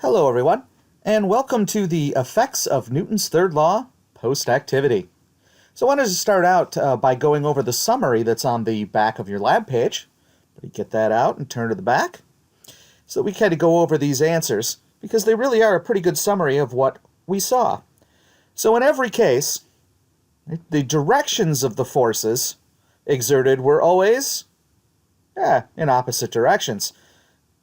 Hello everyone, and welcome to the effects of Newton's third law post-activity. So I wanted to start out by going over the summary that's on the back of your lab page. Let me get that out and turn to the back so that we kind of go over these answers because they really are a pretty good summary of what we saw. So in every case, the directions of the forces exerted were always in opposite directions.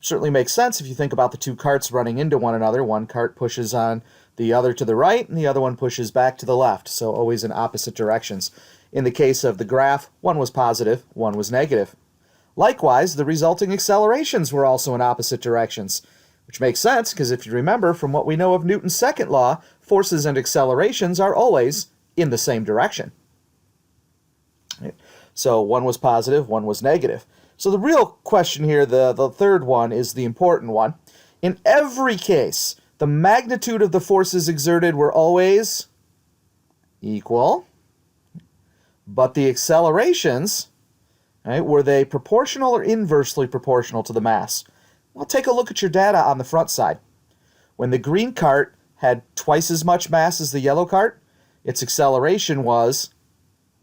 Certainly makes sense if you think about the two carts running into one another. One cart pushes on the other to the right, and the other one pushes back to the left, so always in opposite directions. In the case of the graph, one was positive, one was negative. Likewise, the resulting accelerations were also in opposite directions, which makes sense because if you remember from what we know of Newton's second law, forces and accelerations are always in the same direction. So one was positive, one was negative. So the real question here, the third one, is the important one. In every case, the magnitude of the forces exerted were always equal, but the accelerations, were they proportional or inversely proportional to the mass? Well, take a look at your data on the front side. When the green cart had twice as much mass as the yellow cart, its acceleration was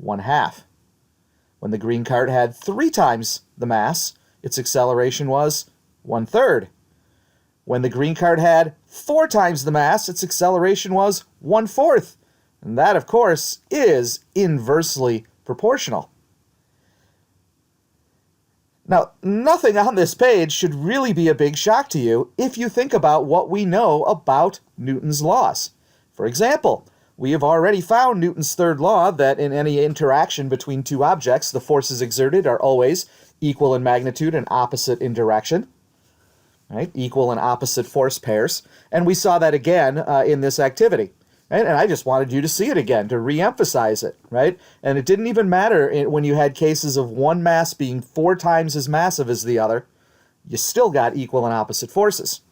1/2. When the green cart had 3 times the mass, its acceleration was 1/3. When the green cart had 4 times the mass, its acceleration was 1/4. And that, of course, is inversely proportional. Now, nothing on this page should really be a big shock to you if you think about what we know about Newton's laws. For example, we have already found Newton's third law that in any interaction between two objects, the forces exerted are always equal in magnitude and opposite in direction. Right? Equal and opposite force pairs. And we saw that again in this activity. Right? And I just wanted you to see it again, to re-emphasize it. Right? And it didn't even matter when you had cases of one mass being 4 times as massive as the other. You still got equal and opposite forces.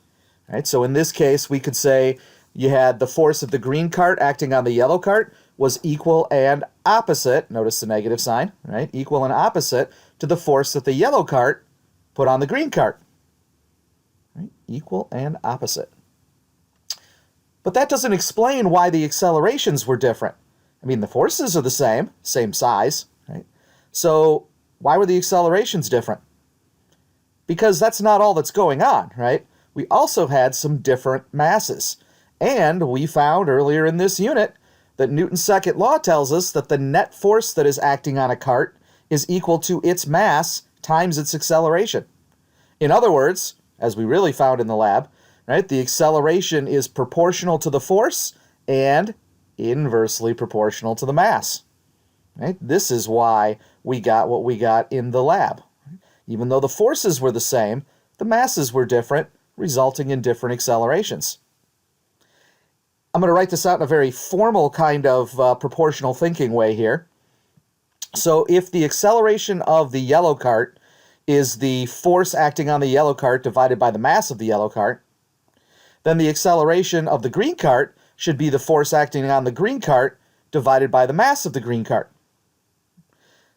Right? So in this case, we could say you had the force of the green cart acting on the yellow cart was equal and opposite, notice the negative sign, right? Equal and opposite to the force that the yellow cart put on the green cart. Right? Equal and opposite. But that doesn't explain why the accelerations were different. I mean, the forces are the same size, right? So why were the accelerations different? Because that's not all that's going on, right? We also had some different masses. And we found earlier in this unit that Newton's second law tells us that the net force that is acting on a cart is equal to its mass times its acceleration. In other words, as we really found in the lab, right, the acceleration is proportional to the force and inversely proportional to the mass. Right? This is why we got what we got in the lab. Even though the forces were the same, the masses were different, resulting in different accelerations. I'm going to write this out in a very formal kind of proportional thinking way here. So if the acceleration of the yellow cart is the force acting on the yellow cart divided by the mass of the yellow cart, then the acceleration of the green cart should be the force acting on the green cart divided by the mass of the green cart.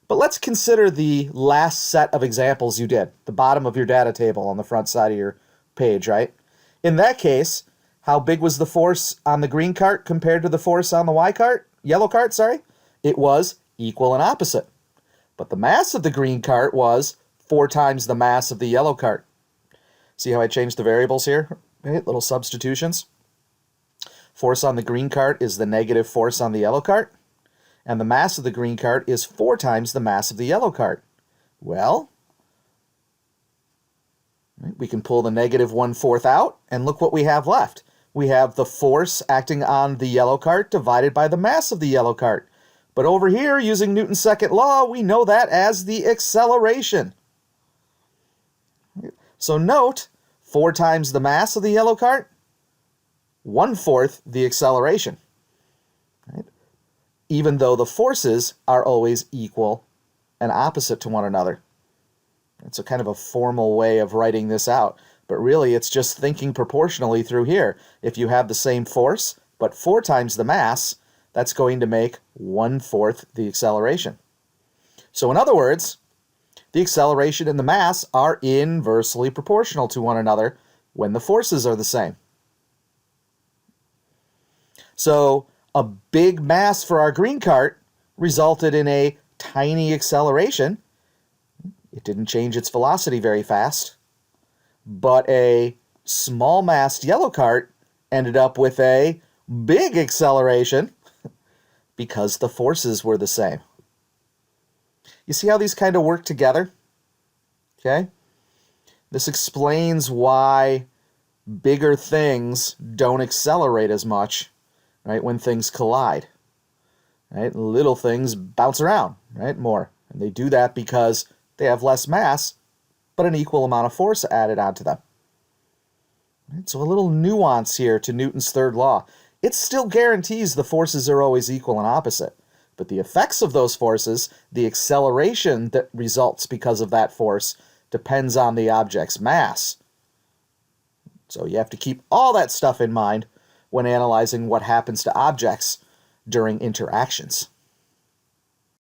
But let's consider the last set of examples you did, the bottom of your data table on the front side of your page, right? In that case, how big was the force on the green cart compared to the force on the yellow cart, sorry? It was equal and opposite. But the mass of the green cart was 4 times the mass of the yellow cart. See how I changed the variables here? Right? Little substitutions. Force on the green cart is the negative force on the yellow cart. And the mass of the green cart is 4 times the mass of the yellow cart. Well, we can pull the negative 1/4 out, and look what we have left. We have the force acting on the yellow cart divided by the mass of the yellow cart. But over here, using Newton's second law, we know that as the acceleration. So note, 4 times the mass of the yellow cart, 1/4 the acceleration. Right? Even though the forces are always equal and opposite to one another. It's a kind of a formal way of writing this out. But really, it's just thinking proportionally through here. If you have the same force, but 4 times the mass, that's going to make 1/4 the acceleration. So in other words, the acceleration and the mass are inversely proportional to one another when the forces are the same. So a big mass for our green cart resulted in a tiny acceleration. It didn't change its velocity very fast. But a small-massed yellow cart ended up with a big acceleration because the forces were the same. You see how these kind of work together? Okay? This explains why bigger things don't accelerate as much, right, when things collide. Right? Little things bounce around, right, more. And they do that because they have less mass, but an equal amount of force added onto them. Right? So a little nuance here to Newton's third law. It still guarantees the forces are always equal and opposite, but the effects of those forces, the acceleration that results because of that force, depends on the object's mass. So you have to keep all that stuff in mind when analyzing what happens to objects during interactions.